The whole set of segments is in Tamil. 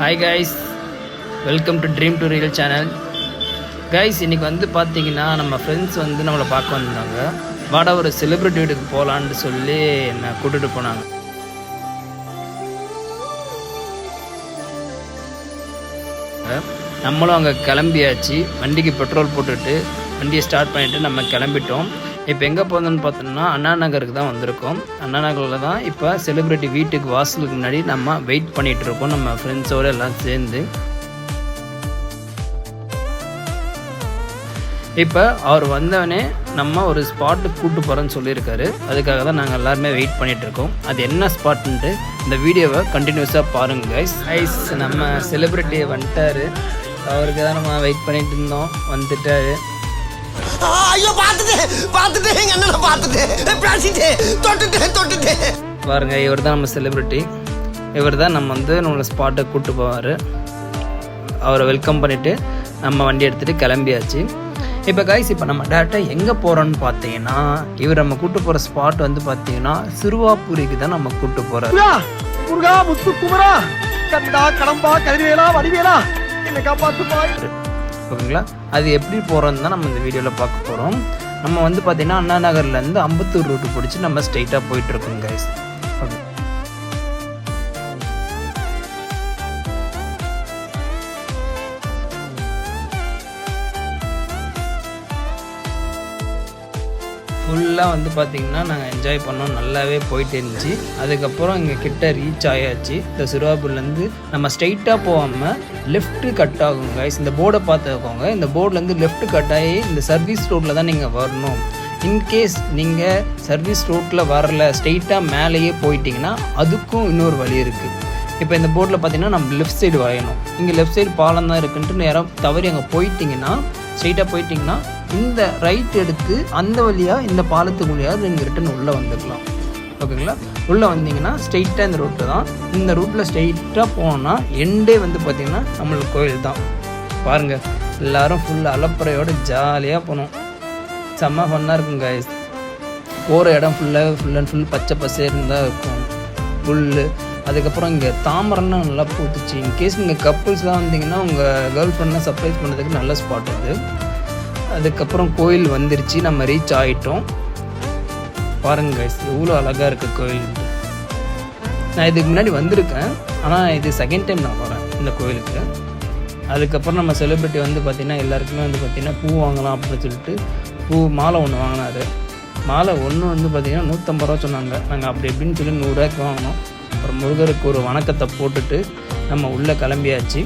Hi guys, welcome to dream to real channel. Guys, இன்றைக்கி வந்து பார்த்தீங்கன்னா நம்ம ஃப்ரெண்ட்ஸ் வந்து நம்மளை பார்க்க வந்தாங்க. வாடா ஒரு செலிப்ரிட்டி வீட்டுக்கு போகலான்னு சொல்லி என்னை கூட்டிகிட்டு போனாங்க. நம்மளும் அங்கே கிளம்பியாச்சு. வண்டிக்கு பெட்ரோல் போட்டுட்டு வண்டியை ஸ்டார்ட் பண்ணிவிட்டு நம்ம கிளம்பிட்டோம். இப்போ எங்கே போகிறோன்னு பார்த்தோம்னா அண்ணா நகருக்கு தான் வந்திருக்கோம். அண்ணா நகரில் தான் இப்போ செலிப்ரிட்டி வீட்டுக்கு வாசலுக்கு முன்னாடி நம்ம வெயிட் பண்ணிகிட்ருக்கோம், நம்ம ஃப்ரெண்ட்ஸோடு எல்லாம் சேர்ந்து. இப்போ அவர் வந்தவனே நம்ம ஒரு ஸ்பாட்டுக்கு கூப்பிட்டு போகிறோன்னு சொல்லியிருக்காரு. அதுக்காக தான் நாங்கள் எல்லாருமே வெயிட் பண்ணிகிட்ருக்கோம். அது என்ன ஸ்பாட்டுன்ட்டு இந்த வீடியோவை கண்டினியூஸாக பாருங்கள் கைஸ். நம்ம செலிப்ரிட்டியை வந்துட்டார். அவருக்கு தான் நம்ம வெயிட் பண்ணிகிட்டு இருந்தோம். வந்துட்டார். பாருங்க, இவர் தான் நம்ம செலிப்ரிட்டி. இவர் தான் நம்ம வந்து நம்மளை ஸ்பாட்டை கூப்பிட்டு போவார். அவரை வெல்கம் பண்ணிவிட்டு நம்ம வண்டி எடுத்துகிட்டு கிளம்பியாச்சு. இப்போ கைஸ், இப்போ நம்ம டேரெக்டாக எங்கே போகிறோன்னு பார்த்தீங்கன்னா, இவர் நம்ம கூப்பிட்டு போகிற ஸ்பாட் வந்து பார்த்தீங்கன்னா சிறுவாபுரிக்கு தான் நம்ம கூப்பிட்டு போகிறார். ஓகேங்களா? அது எப்படி போகிறோன்னு தான் நம்ம இந்த வீடியோவில் பார்க்க போகிறோம். நம்ம வந்து பார்த்திங்கன்னா அண்ணா நகர்லேருந்து அம்பத்தூர் ரூட்டு பிடிச்சி நம்ம ஸ்ட்ரைட்டாக போயிட்டுருக்கோம் கைஸ். ஓகே, ஃபுல்லாக வந்து பார்த்திங்கன்னா நாங்கள் என்ஜாய் பண்ணோம். நல்லாவே போயிட்டு இருந்துச்சு. அதுக்கப்புறம் இங்கே கிட்ட ரீச் ஆயாச்சு. இந்த சிறுவாபுரிலேருந்து நம்ம ஸ்ட்ரைட்டாக போகாமல் லெஃப்ட்டு கட் ஆகும் கைஸ். இந்த போர்டை பார்த்துக்கோங்க. இந்த போர்ட்லேருந்து லெஃப்ட்டு கட் ஆகி இந்த சர்வீஸ் ரோட்டில் தான் நீங்கள் வரணும். இன்கேஸ் நீங்கள் சர்வீஸ் ரோட்டில் வரல, ஸ்ட்ரெயிட்டாக மேலேயே போயிட்டிங்கன்னா அதுக்கும் இன்னொரு வழி இருக்குது. இப்போ இந்த போர்டில் பார்த்திங்கன்னா நம்ம லெஃப்ட் சைடு வரையணும். இங்கே லெஃப்ட் சைடு பாலம் தான் இருக்குன்ட்டு நேரம் தவறி அங்கே போயிட்டிங்கன்னா, ஸ்ட்ரெயிட்டாக போயிட்டிங்கன்னா இந்த ரைட் எடுத்து அந்த வழியாக இந்த பாலத்துக்கு வழியாக நீங்கள் ரிட்டன் உள்ளே வந்துக்கலாம். ஓகேங்களா? உள்ளே வந்தீங்கன்னா ஸ்ட்ரெயிட்டாக இந்த ரூட்டு தான். இந்த ரூட்டில் ஸ்ட்ரெயிட்டாக போனோன்னா எண்டே வந்து பார்த்திங்கன்னா நம்மளுக்கு கோயில் தான். பாருங்கள், எல்லோரும் ஃபுல் அலப்புறையோடு ஜாலியாக போனோம். செம்ம ஃபன்னாக இருக்கும் கைஸ். போகிற இடம் ஃபுல்லாக ஃபுல் அண்ட் ஃபுல் பச்சை பசேர்னு தான் இருக்கும். புல், அதுக்கப்புறம் இங்கே தாமரைலாம் நல்லா பூத்துச்சு. இன்கேஸ் நீங்கள் கப்புள்ஸ் தான் வந்தீங்கன்னா உங்கள் கேர்ள் ஃப்ரெண்ட்லாம் சர்ப்ரைஸ் பண்ணுறதுக்கு நல்ல ஸ்பாட் அது. அதுக்கப்புறம் கோயில் வந்துருச்சு. நம்ம ரீச் ஆகிட்டோம். பாருங்க கைஸ், எவ்வளோ அழகாக இருக்குது கோயில். நான் இதுக்கு முன்னாடி வந்திருக்கேன், ஆனால் இது செகண்ட் டைம் நான் வரேன் இந்த கோயிலுக்கு. அதுக்கப்புறம் நம்ம செலிப்ரிட்டி வந்து பார்த்திங்கன்னா எல்லாருக்குமே வந்து பார்த்திங்கன்னா பூ வாங்கலாம் அப்படின்னு சொல்லிட்டு மாலை ஒன்று வாங்கினார். மாலை ஒன்று வந்து பார்த்திங்கன்னா 150 ரூபா சொன்னாங்க. நாங்கள் அப்படி எப்படின்னு சொல்லி 100 ரூபாய்க்கு வாங்கினோம். அப்புறம் முருகருக்கு ஒரு வணக்கத்தை போட்டுட்டு நம்ம உள்ளே கிளம்பியாச்சு.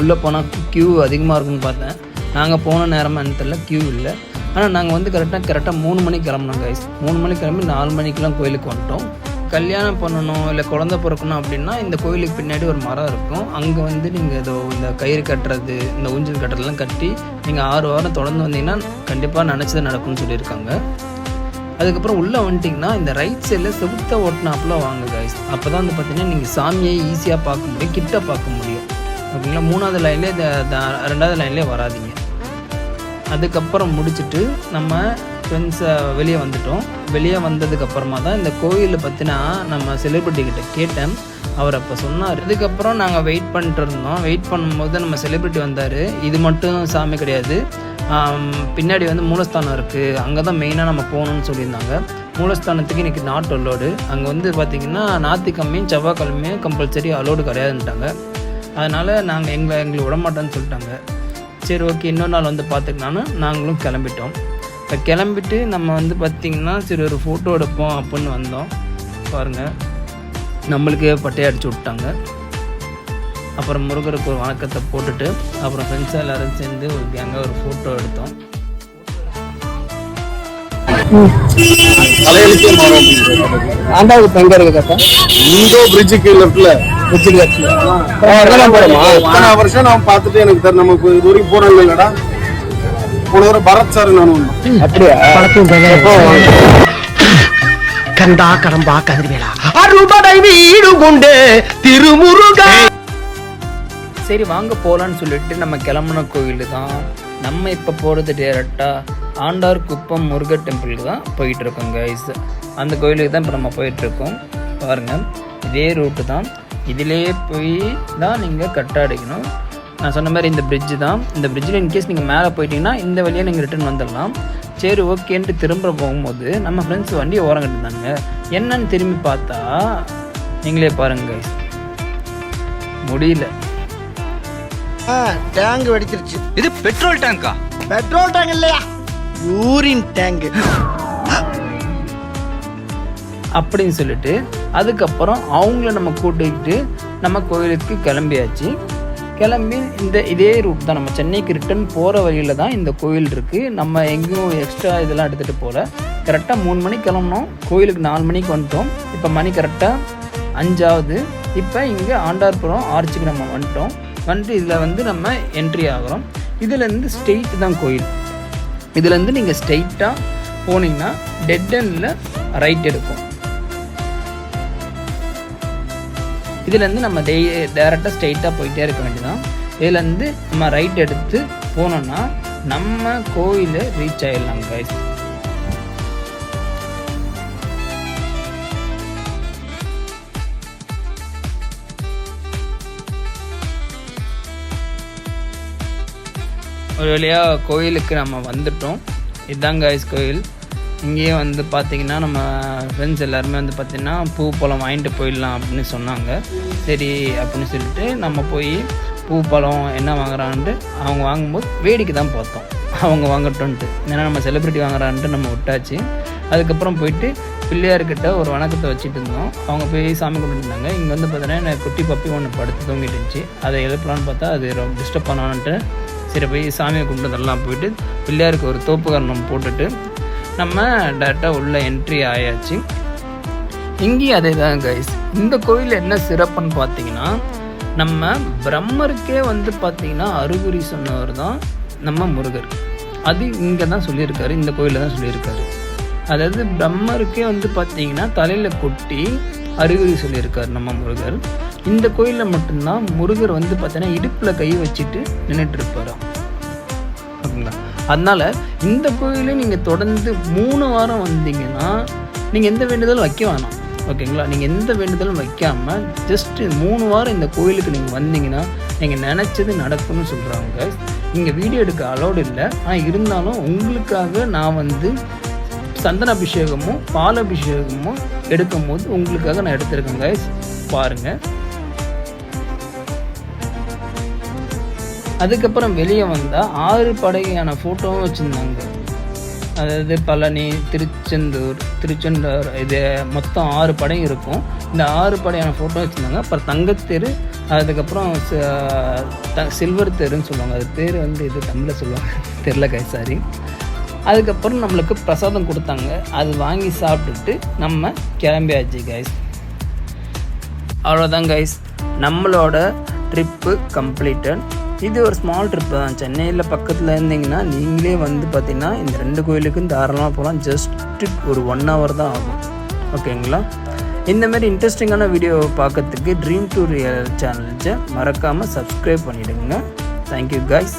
உள்ளே போனால் க்யூ அதிகமாக இருக்குன்னு பார்த்தேன். நாங்கள் போன நேரமாக என்ன தெரியல, க்யூ இல்லை. ஆனால் நாங்கள் வந்து கரெக்டாக 3 மணிக்கு கிளம்புனோம் கைஸ். 3 மணிக்கு கிளம்பி 4 மணிக்கெலாம் கோயிலுக்கு வந்துட்டோம். கல்யாணம் பண்ணணும் இல்லை குழந்தை பிறக்கணும் அப்படின்னா இந்த கோயிலுக்கு பின்னாடி ஒரு மரம் இருக்கும். அங்கே வந்து நீங்கள் ஏதோ இந்த கயிறு கட்டுறது, இந்த ஊஞ்சல் கட்டுறதுலாம் கட்டி நீங்கள் 6 வாரம் தொடர்ந்து வந்தீங்கன்னா கண்டிப்பாக நினச்சது நடக்கும்னு சொல்லியிருக்காங்க. அதுக்கப்புறம் உள்ளே வந்துட்டிங்கன்னா இந்த ரைட் சைடில் செவுத்த ஓட்டினாப்பில் வாங்க கைஸ். அப்போ தான் வந்து பார்த்திங்கன்னா நீங்கள் சாமியை ஈஸியாக பார்க்க முடியும், கிட்ட பார்க்க முடியும். ஓகேங்களா? 3வது லைன்லேயே 2வது லைன்லேயே வராதிங்க. அதுக்கப்புறம் முடிச்சுட்டு நம்ம ஃப்ரெண்ட்ஸை வெளியே வந்துட்டோம். வெளியே வந்ததுக்கப்புறமா தான் இந்த கோயிலை பற்றினா நம்ம செலிப்ரிட்டிக்கிட்ட கேட்டேன். அவர் அப்போ சொன்னார். இதுக்கப்புறம் நாங்கள் வெயிட் பண்ணிட்டு இருந்தோம். வெயிட் பண்ணும்போது நம்ம செலிப்ரிட்டி வந்தார். இது மட்டும் சாமி கிடையாது, பின்னாடி வந்து மூலஸ்தானம் இருக்குது, அங்கே தான் மெயினாக நம்ம போகணுன்னு சொல்லியிருந்தாங்க. மூலஸ்தானத்துக்கு இன்றைக்கி நாட் அலோடு. அங்கே வந்து பார்த்திங்கன்னா ஞாயிற்றுக்கிழமையும் செவ்வாய்க்கிழமையும் கம்பல்சரி அலோடு கிடையாதுன்ட்டாங்க. அதனால் நாங்கள் எங்களை விடமாட்டோன்னு சொல்லிட்டாங்க. சரி, ஓகே, இன்னொரு நாள் வந்து பார்த்துக்கலான்னு நாங்களும் கிளம்பிட்டோம். இப்போ கிளம்பிட்டு நம்ம வந்து பார்த்திங்கன்னா சரி ஒரு ஃபோட்டோ எடுப்போம் அப்படின்னு வந்தோம். பாருங்கள், நம்மளுக்கே பட்டையை அடிச்சு விட்டாங்க. அப்புறம் முருகருக்கு ஒரு வணக்கத்தை போட்டுட்டு அப்புறம் ஃப்ரெண்ட்ஸாக எல்லோரும் சேர்ந்து ஒரு கேங்காக ஒரு ஃபோட்டோ எடுத்தோம். ஆண்டாவது இப்போ எங்கே இருக்கு காக்கா? இந்தோ பிரிட்ஜுக்கு லெஃப்ட்ல வருஷம் நான் பார்த்துட்டு எனக்கு தெரியும். நமக்கு இது வரைக்கும் போனோம் இல்லைடா. போன தடவை பரத் சார் நானும் அப்படியா கண்டா கடம்பா கதிர்வேலா அறுபடை வீடு கொண்டு திருமுருகா. சரி, வாங்க போகலான்னு சொல்லிட்டு நம்ம கிளம்புன கோயில் தான். நம்ம இப்போ போகிறது டேரெக்டாக ஆண்டார் குப்பம் முருகர் டெம்பிளுக்கு தான் போயிட்டுருக்கோம் கைஸ். அந்த கோயிலுக்கு தான் இப்போ நம்ம போயிட்டுருக்கோம். பாருங்கள், இதே ரூட்டு தான். இதிலே போய் தான் நீங்கள் கட் அடிக்கணும். நான் சொன்ன மாதிரி இந்த பிரிட்ஜு தான். இந்த பிரிட்ஜில் இன்கேஸ் நீங்கள் மேலே போயிட்டீங்கன்னா இந்த வழியாக நீங்கள் ரிட்டர்ன் வந்துடலாம். சரி ஓகேன்ட்டு திரும்ப போகும்போது நம்ம ஃப்ரெண்ட்ஸ் வண்டியை ஓரம் கட்டிருந்தாங்க. என்னன்னு திரும்பி பார்த்தா நீங்களே பாருங்க guys, முடியல. டேங்க் வெடிச்சிருச்சு. இது பெட்ரோல் டேங்கா? பெட்ரோல் டேங்க் இல்லையா, யூரின் டேங்க் அப்படின்னு சொல்லிட்டு அதுக்கப்புறம் அவங்கள நம்ம கூட்டிக்கிட்டு நம்ம கோயிலுக்கு கிளம்பியாச்சு. கிளம்பி இதே ரூட் தான், நம்ம சென்னைக்கு ரிட்டர்ன் போகிற வழியில் தான் இந்த கோயில் இருக்குது. நம்ம எங்கேயும் எக்ஸ்ட்ரா இதெல்லாம் எடுத்துகிட்டு போகல. கரெக்டாக 3 மணிக்கு கிளம்புனோம், கோயிலுக்கு 4 மணிக்கு வந்துட்டோம். இப்போ மணி கரெக்டாக 5 ஆகுது. இப்போ இங்கே ஆண்டார்புரம் ஆர்ச்சுக்கு நம்ம வந்துட்டு இதில் நம்ம என்ட்ரி ஆகிறோம். இதுலேருந்து ஸ்ட்ரெயிட் தான் கோயில். இதுலேருந்து நீங்கள் ஸ்ட்ரெயிட்டாக போனீங்கன்னா டெட் எண்டில் ரைட் எடுக்கும். இதுலேருந்து நம்ம டேரெக்டாக ஸ்ட்ரெயிட்டாக போயிட்டே இருக்க வேண்டியதான். இதுலேருந்து நம்ம ரைட் எடுத்து போனோம்னா நம்ம கோயிலை ரீச் ஆகிடலாம் கைஸ். ஒரு வழியாக கோயிலுக்கு நம்ம வந்துட்டோம். இதுதான் கைஸ் கோயில். இங்கேயே பார்த்திங்கன்னா நம்ம ஃப்ரெண்ட்ஸ் எல்லாருமே பார்த்திங்கன்னா பூ பழம் வாங்கிட்டு போயிடலாம் அப்படின்னு சொன்னாங்க. சரி அப்படின்னு சொல்லிட்டு நம்ம போய் பூ பழம் என்ன வாங்குறான்ட்டு அவங்க வாங்கும்போது வேடிக்கை தான் பார்த்தோம், அவங்க வாங்கட்டோன்ட்டு. ஏன்னா நம்ம செலிப்ரிட்டி வாங்குறான்ட்டு நம்ம விட்டாச்சு. அதுக்கப்புறம் போயிட்டு பிள்ளையார்கிட்ட ஒரு வணக்கத்தை வச்சுட்டு இருந்தோம். அவங்க போய் சாமி கும்பிட்டுருந்தாங்க. இங்கே பார்த்தீங்கன்னா எனக்கு குட்டி பப்பி ஒன்று படுத்து தூங்கிட்டு இருந்துச்சு. அதை எழுப்பலான்னு பார்த்தா அது ரொம்ப டிஸ்டர்ப் பண்ணான்ட்டு சரி போய் சாமியை கும்பிட்டதெல்லாம் போயிட்டு பிள்ளையாருக்கு ஒரு தோப்பு கரணம் போட்டுட்டு நம்ம டேரெக்டாக உள்ளே என்ட்ரி ஆயாச்சு. இங்கேயும் அதே தான் கைஸ். இந்த கோயில் என்ன சிறப்புன்னு பார்த்தீங்கன்னா நம்ம பிரம்மருக்கே பார்த்தீங்கன்னா அறிகுறி சொன்னவர் தான் நம்ம முருகர். அது இங்கே தான் சொல்லியிருக்காரு, இந்த கோயிலில் தான் சொல்லியிருக்காரு. அதாவது பிரம்மருக்கே பார்த்தீங்கன்னா தலையில் கொட்டி அறிகுறி சொல்லியிருக்காரு நம்ம முருகர். இந்த கோயிலில் மட்டும்தான் முருகர் பார்த்தீங்கன்னா இடுப்பில் கை வச்சுட்டு நின்றுட்டு இருப்பாராம். ஓகேங்களா? அதனால் இந்த கோயிலே நீங்கள் தொடர்ந்து 3 வாரம் வந்தீங்கன்னா நீங்கள் எந்த வேண்டுதலும் வைக்க வேணாம். ஓகேங்களா? நீங்கள் எந்த வேண்டுதலும் வைக்காமல் ஜஸ்ட்டு 3 வாரம் இந்த கோயிலுக்கு நீங்கள் வந்தீங்கன்னா நீங்கள் நினச்சது நடக்கும்னு சொல்கிறாங்க. இங்கே வீடியோ எடுக்க அலோடு இல்லை. ஆனால் இருந்தாலும் உங்களுக்காக நான் சந்தன அபிஷேகமும் பால் அபிஷேகமும் எடுக்கும் போது உங்களுக்காக நான் எடுத்திருக்கேன் கைஸ், பாருங்கள். அதுக்கப்புறம் வெளியே வந்தால் 6 படையான ஃபோட்டோவும் வச்சுருந்தாங்க. அதாவது பழனி, திருச்செந்தூர் இது மொத்தம் 6 படையும் இருக்கும். இந்த 6 படையான ஃபோட்டோ வச்சுருந்தாங்க. அப்புறம் தங்கத்தெரு, அதுக்கப்புறம் சில்வர் தெருன்னு சொல்லுவாங்க. அது பேர் இது தமிழில் சொல்லுவாங்க தெரில கைஸ், சாரி. அதுக்கப்புறம் நம்மளுக்கு பிரசாதம் கொடுத்தாங்க. அது வாங்கி சாப்பிட்டுட்டு நம்ம கிளம்பியாச்சு கைஸ். அவ்வளோதான் கைஸ், நம்மளோட ட்ரிப்பு கம்ப்ளீட்டட். இது ஒரு ஸ்மால் ட்ரிப்பு தான். சென்னையில் பக்கத்தில் இருந்தீங்கன்னா நீங்களே பார்த்தீங்கன்னா இந்த 2 கோயிலுக்கும் தாராளமாக போகலாம். ஜஸ்ட் ஒரு 1 hour தான் ஆகும். ஓகேங்களா? இந்தமாரி இன்ட்ரெஸ்டிங்கான வீடியோ பார்க்கறதுக்கு ட்ரீம் டு ரியல் சேனலை மறக்காமல் சப்ஸ்கிரைப் பண்ணிவிடுங்க. Thank you guys.